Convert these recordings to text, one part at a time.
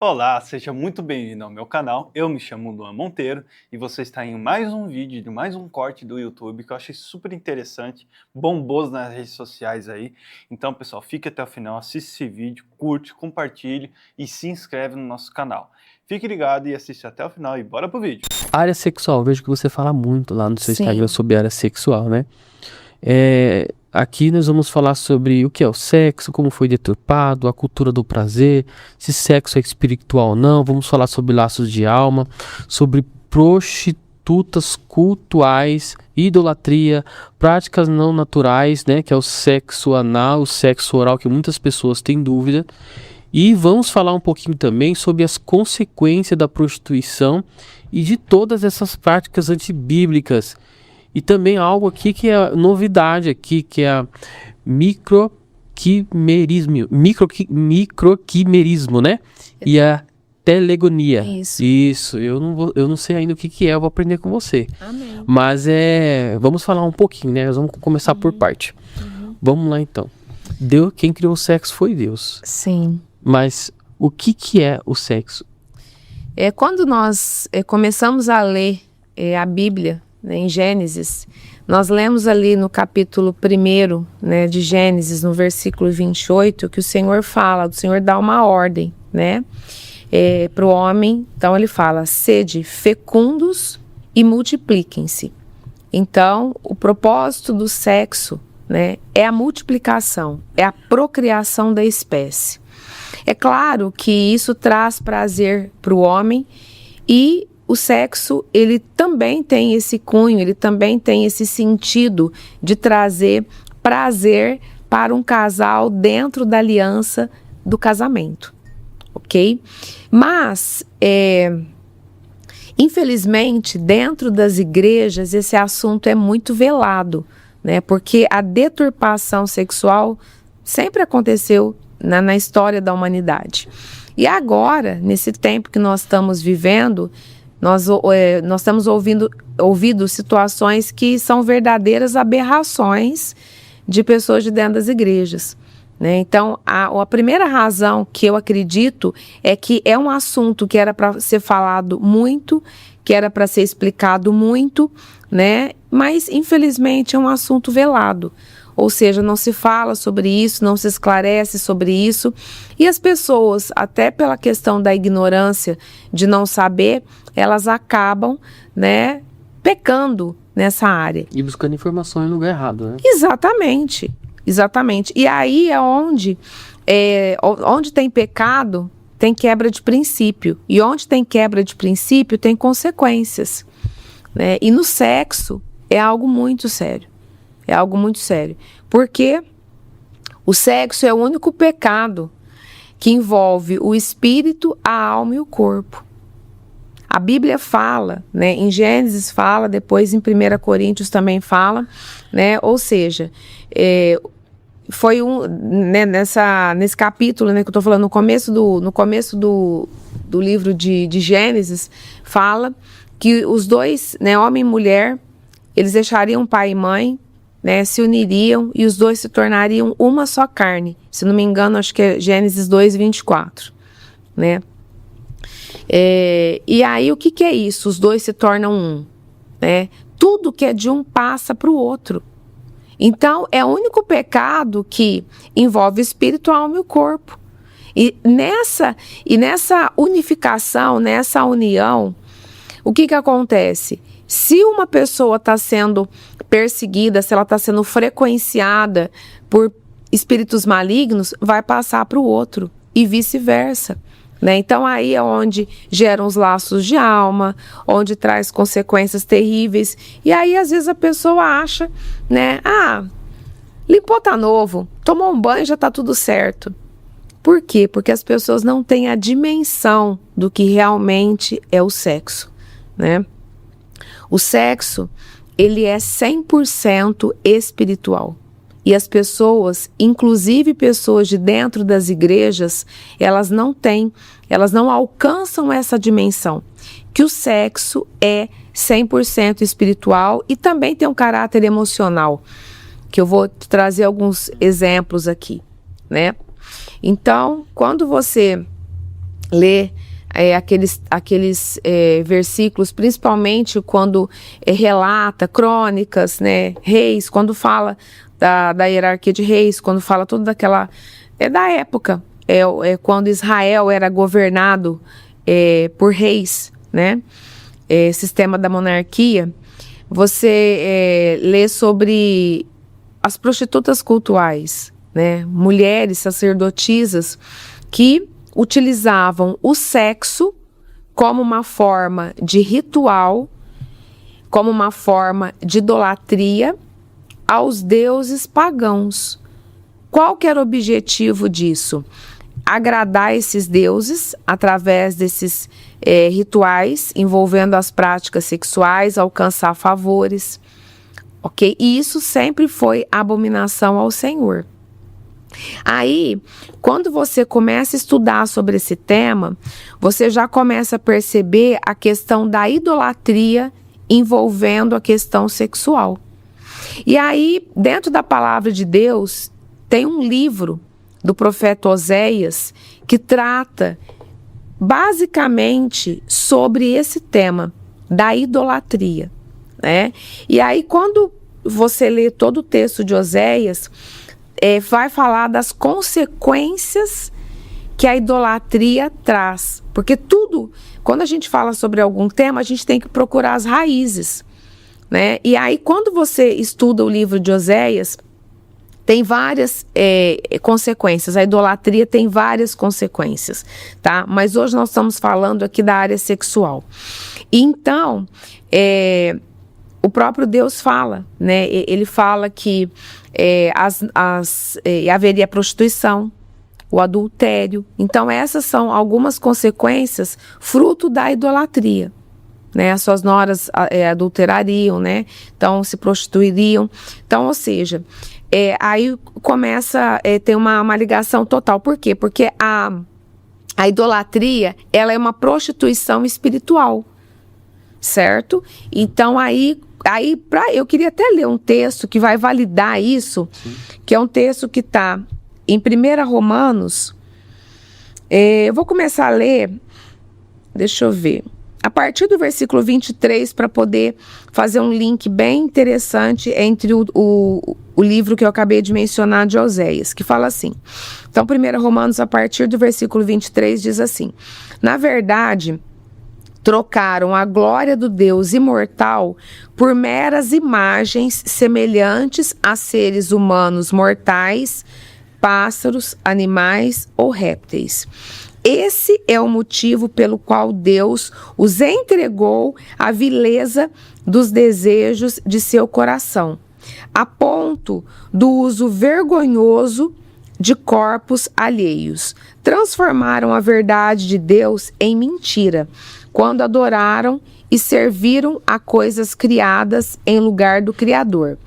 Olá, seja muito bem-vindo ao meu canal. Eu me chamo Luan Monteiro e você está em mais um vídeo de mais um corte do YouTube que eu achei super interessante, bombou nas redes sociais aí. Então, pessoal, fique até o final, assiste esse vídeo, curte, compartilhe e se inscreve no nosso canal. Fique ligado e assiste até o final e bora pro vídeo. Área sexual, vejo que você fala muito lá no seu Sim. Instagram sobre área sexual, né? Aqui nós vamos falar sobre o que é o sexo, como foi deturpado, a cultura do prazer, se sexo é espiritual ou não. Vamos falar sobre laços de alma, sobre prostitutas cultuais, idolatria, práticas não naturais, né? Que é o sexo anal, o sexo oral, que muitas pessoas têm dúvida. E vamos falar um pouquinho também sobre as consequências da prostituição e de todas essas práticas antibíblicas. E também algo aqui que é novidade aqui, que é a microquimerismo, né? E a telegonia. Isso, eu não sei ainda o que é, eu vou aprender com você. Amém. Mas vamos falar um pouquinho, né? Nós vamos começar por parte. Vamos lá então. Quem criou o sexo foi Deus. Sim. Mas o que é o sexo? Quando nós começamos a ler a Bíblia, né, em Gênesis, nós lemos ali no capítulo 1, né, de Gênesis, no versículo 28, que o Senhor dá uma ordem, né, para o homem. Então ele fala: sede fecundos e multipliquem-se. Então o propósito do sexo, né, é a multiplicação, é a procriação da espécie. É claro que isso traz prazer para o homem, e o sexo, ele também tem esse cunho, ele também tem esse sentido de trazer prazer para um casal dentro da aliança do casamento, ok? Mas, infelizmente, dentro das igrejas, esse assunto é muito velado, né? Porque a deturpação sexual sempre aconteceu na história da humanidade. E agora, nesse tempo que nós estamos vivendo, nós temos ouvido situações que são verdadeiras aberrações de pessoas de dentro das igrejas, né? Então, a primeira razão que eu acredito é que é um assunto que era para ser falado muito, que era para ser explicado muito, né? Mas, infelizmente, é um assunto velado. Ou seja, não se fala sobre isso, não se esclarece sobre isso. E as pessoas, até pela questão da ignorância, de não saber, elas acabam, né, pecando nessa área. E buscando informação em lugar errado, né? Exatamente, exatamente. E aí é onde tem pecado, tem quebra de princípio. E onde tem quebra de princípio, tem consequências, né? E no sexo é algo muito sério. É algo muito sério, porque o sexo é o único pecado que envolve o espírito, a alma e o corpo. A Bíblia fala, né, em Gênesis fala, depois em 1 Coríntios também fala, né, ou seja, foi né, nesse capítulo, né, que eu estou falando, no começo do livro de Gênesis, fala que os dois, né, homem e mulher, eles deixariam pai e mãe, né, se uniriam e os dois se tornariam uma só carne. Se não me engano, acho que é Gênesis 2:24, né? E aí, o que é isso? Os dois se tornam um, né? Tudo que é de um passa para o outro. Então, é o único pecado que envolve o espírito, a alma e o corpo. E nessa unificação, nessa união, o que acontece? Se uma pessoa está sendo perseguida, se ela está sendo frequenciada por espíritos malignos, vai passar para o outro e vice-versa, né? Então aí é onde geram os laços de alma, onde traz consequências terríveis. E aí às vezes a pessoa acha, né? Limpou, tá novo, tomou um banho, já tá tudo certo. Por quê? Porque as pessoas não têm a dimensão do que realmente é o sexo, né? O sexo, ele é 100% espiritual. E as pessoas, inclusive pessoas de dentro das igrejas, elas não alcançam essa dimensão. Que o sexo é 100% espiritual e também tem um caráter emocional, que eu vou trazer alguns exemplos aqui, né? Então, quando você ler aqueles versículos, principalmente quando relata crônicas, né, reis, quando fala da hierarquia de reis, quando fala tudo daquela... da época, quando Israel era governado por reis, né, sistema da monarquia. Você lê sobre as prostitutas cultuais, né, mulheres sacerdotisas que utilizavam o sexo como uma forma de ritual, como uma forma de idolatria aos deuses pagãos. Qual que era o objetivo disso? Agradar esses deuses através desses rituais envolvendo as práticas sexuais, alcançar favores, ok? E isso sempre foi abominação ao Senhor. Aí, quando você começa a estudar sobre esse tema, você já começa a perceber a questão da idolatria envolvendo a questão sexual. E aí, dentro da palavra de Deus, tem um livro do profeta Oséias que trata basicamente sobre esse tema da idolatria, né? E aí, quando você lê todo o texto de Oséias, vai falar das consequências que a idolatria traz. Porque tudo, quando a gente fala sobre algum tema, a gente tem que procurar as raízes, né? E aí, quando você estuda o livro de Oséias, tem várias consequências. A idolatria tem várias consequências, tá? Mas hoje nós estamos falando aqui da área sexual. Então, o próprio Deus fala, né? Ele fala que haveria prostituição, o adultério. Então, essas são algumas consequências fruto da idolatria, né? As suas noras adulterariam, né? Então, se prostituiriam. Então, ou seja, aí começa a ter uma ligação total. Por quê? Porque a idolatria, ela é uma prostituição espiritual, certo? Então, eu queria até ler um texto que vai validar isso. Sim. Que é um texto que está em 1 Romanos. Eu vou começar a ler, deixa eu ver, a partir do versículo 23, para poder fazer um link bem interessante entre o livro que eu acabei de mencionar de Oséias, que fala assim. Então, 1 Romanos, a partir do versículo 23, diz assim: na verdade, trocaram a glória do Deus imortal por meras imagens semelhantes a seres humanos mortais, pássaros, animais ou répteis. Esse é o motivo pelo qual Deus os entregou à vileza dos desejos de seu coração, a ponto do uso vergonhoso de corpos alheios. Transformaram a verdade de Deus em mentira, quando adoraram e serviram a coisas criadas em lugar do Criador.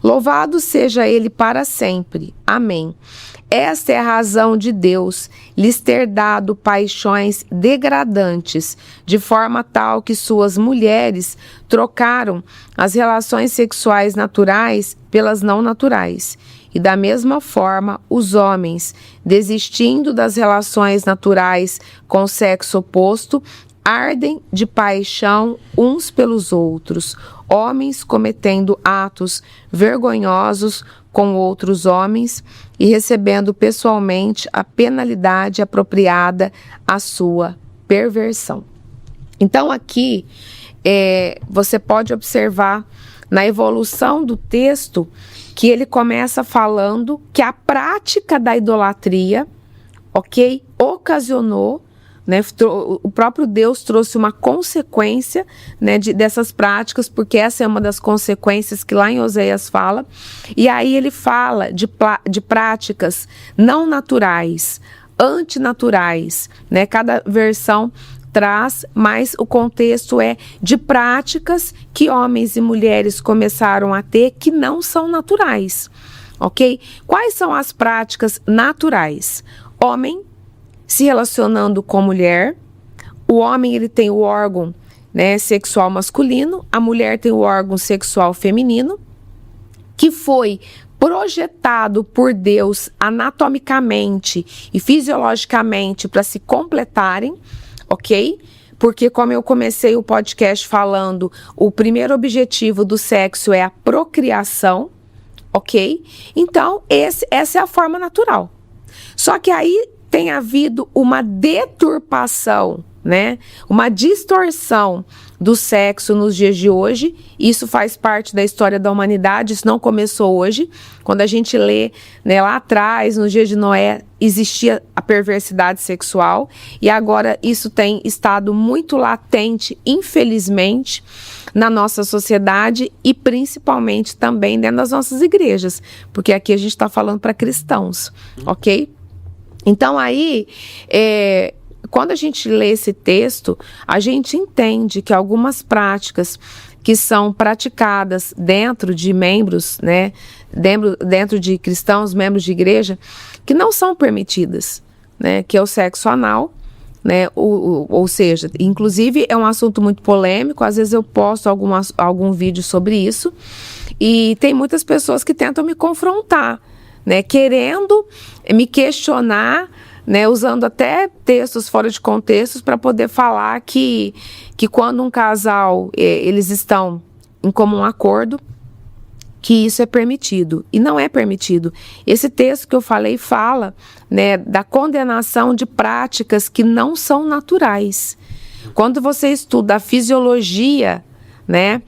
Louvado seja Ele para sempre. Amém. Esta é a razão de Deus lhes ter dado paixões degradantes, de forma tal que suas mulheres trocaram as relações sexuais naturais pelas não naturais. E da mesma forma, os homens, desistindo das relações naturais com o sexo oposto, ardem de paixão uns pelos outros, homens cometendo atos vergonhosos com outros homens e recebendo pessoalmente a penalidade apropriada à sua perversão. Então aqui você pode observar na evolução do texto que ele começa falando que a prática da idolatria, ok, ocasionou, né, o próprio Deus trouxe uma consequência, né, dessas práticas, porque essa é uma das consequências que lá em Oséias fala. E aí ele fala de práticas não naturais, antinaturais, né? Cada versão traz, mas o contexto é de práticas que homens e mulheres começaram a ter que não são naturais, ok? Quais são as práticas naturais? Homem se relacionando com mulher, o homem ele tem o órgão, né, sexual masculino, a mulher tem o órgão sexual feminino, que foi projetado por Deus anatomicamente e fisiologicamente para se completarem, ok? Porque, como eu comecei o podcast falando, o primeiro objetivo do sexo é a procriação, ok? Então, essa é a forma natural. Só que aí tem havido uma deturpação, né? Uma distorção do sexo nos dias de hoje. Isso faz parte da história da humanidade, isso não começou hoje. Quando a gente lê, né, lá atrás, nos dias de Noé, existia a perversidade sexual e agora isso tem estado muito latente, infelizmente, na nossa sociedade e principalmente também dentro das nossas igrejas, porque aqui a gente está falando para cristãos, ok? Então aí, quando a gente lê esse texto, a gente entende que algumas práticas que são praticadas dentro de membros, né, dentro de cristãos, membros de igreja, que não são permitidas, né, que é o sexo anal, né, ou seja, inclusive é um assunto muito polêmico, às vezes eu posto algum vídeo sobre isso, e tem muitas pessoas que tentam me confrontar, né, querendo me questionar, né, usando até textos fora de contextos para poder falar que quando um casal, eles estão em comum acordo, que isso é permitido. E não é permitido. Esse texto que eu falei fala, né, da condenação de práticas que não são naturais. Quando você estuda a fisiologia, né,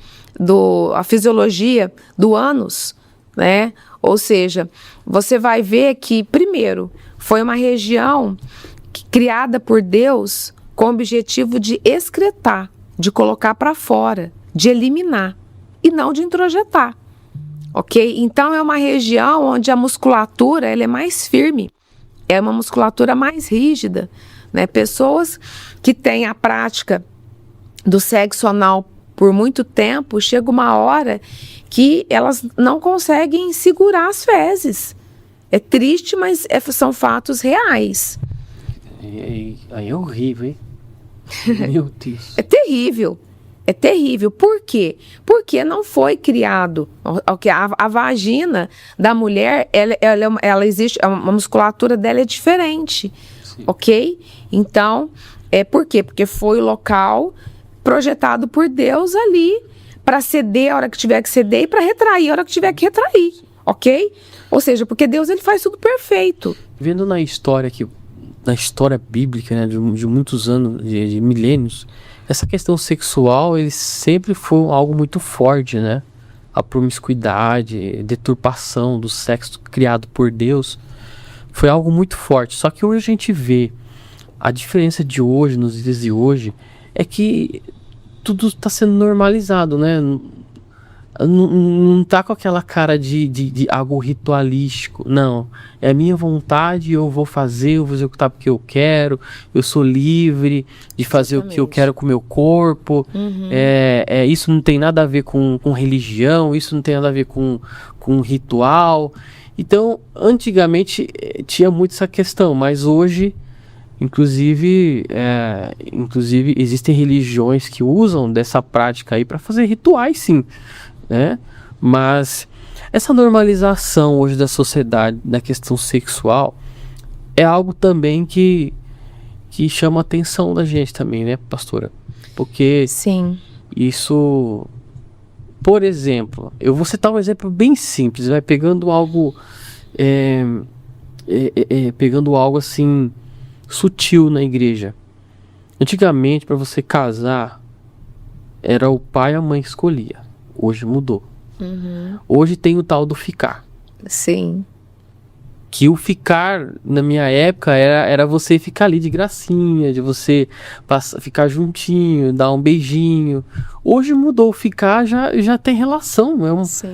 a fisiologia do ânus, né, ou seja, você vai ver que, primeiro, foi uma região criada por Deus com o objetivo de excretar, de colocar para fora, de eliminar e não de introjetar, ok? Então é uma região onde a musculatura ela é mais firme, é uma musculatura mais rígida, né? Pessoas que têm a prática do sexo anal por muito tempo, chega uma hora que elas não conseguem segurar as fezes. É triste, mas são fatos reais. Aí é horrível, hein? Meu Deus. É terrível. É terrível. Por quê? Porque não foi criado. A vagina da mulher, ela existe, a musculatura dela é diferente. Sim. Ok? Então, por quê? Porque foi o local projetado por Deus ali para ceder a hora que tiver que ceder e para retrair a hora que tiver que retrair. Ok? Ou seja, porque Deus ele faz tudo perfeito. Vendo na história aqui, na história bíblica, né, de muitos anos, de milênios, essa questão sexual, ele sempre foi algo muito forte, né? A promiscuidade, deturpação do sexo criado por Deus, foi algo muito forte. Só que hoje a gente vê a diferença de hoje, nos dias de hoje, é que tudo está sendo normalizado, né? Não tá com aquela cara de algo ritualístico. Não, é a minha vontade, eu vou executar porque eu quero, eu sou livre de fazer Exatamente. O que eu quero com o meu corpo. Uhum. Isso não tem nada a ver com religião, isso não tem nada a ver com ritual. Então, antigamente tinha muito essa questão, mas hoje, inclusive existem religiões que usam dessa prática aí para fazer rituais, sim. Né? Mas essa normalização hoje da sociedade na questão sexual é algo também que chama a atenção da gente também, né, pastora? Porque Sim. Isso, por exemplo, eu vou citar um exemplo bem simples, vai pegando algo assim sutil na igreja. Antigamente, para você casar, era o pai e a mãe que escolhia. Hoje mudou. Uhum. Hoje tem o tal do ficar. Sim. Que o ficar, na minha época, era você ficar ali de gracinha, de você ficar juntinho, dar um beijinho. Hoje mudou, ficar já tem relação. Sim.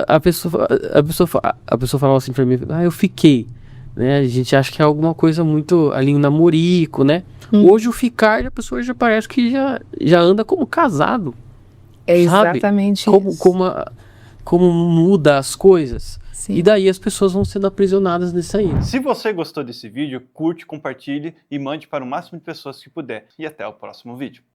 A pessoa fala assim pra mim, eu fiquei. Né? A gente acha que é alguma coisa muito ali, um namorico, né? Hoje o ficar, a pessoa já parece que já anda como casado. É exatamente isso. Como muda as coisas. Sim. E daí as pessoas vão sendo aprisionadas nisso aí. Se você gostou desse vídeo, curte, compartilhe e mande para o máximo de pessoas que puder. E até o próximo vídeo.